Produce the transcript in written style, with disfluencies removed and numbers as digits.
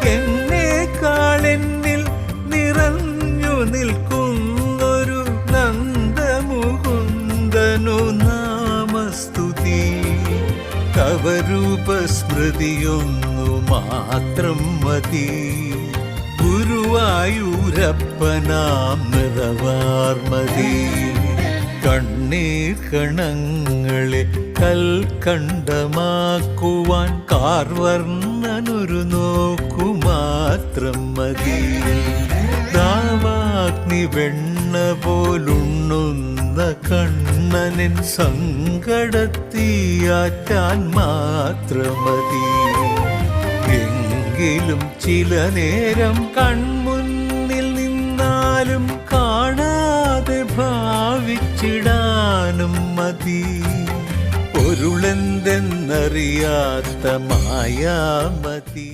എന്നേക്കാളെന്നിൽ നിറഞ്ഞു നിൽക്കുന്നൊരു നന്ദമുകുന്ദനു നാമസ്തുതി. തവ രൂപസ്മൃതിയൊന്നു മാത്രം മതി, ഗുരുവായൂരപ്പനാം നിറവാർമതി. കണ്ണീർ കണങ്ങളെ കൽക്കണ്ടമാക്കുവാൻ കാർവർണ്ണനൊരു നോക്കുമാത്രം മതി. ദാവാഗ്നി വെണ്ണ പോലുണ്ണുന്ന കണ്ണനിൻ സങ്കടത്തീയാറ്റാൻ മാത്രം മതി. എങ്കിലും ചില നേരം കൺമുന്നിൽ നിന്നാലും കാണാതെ ഭാവിച്ചിടാനും മതി. പൊരുളെന്തെന്നറിയാത്ത മായാമതി.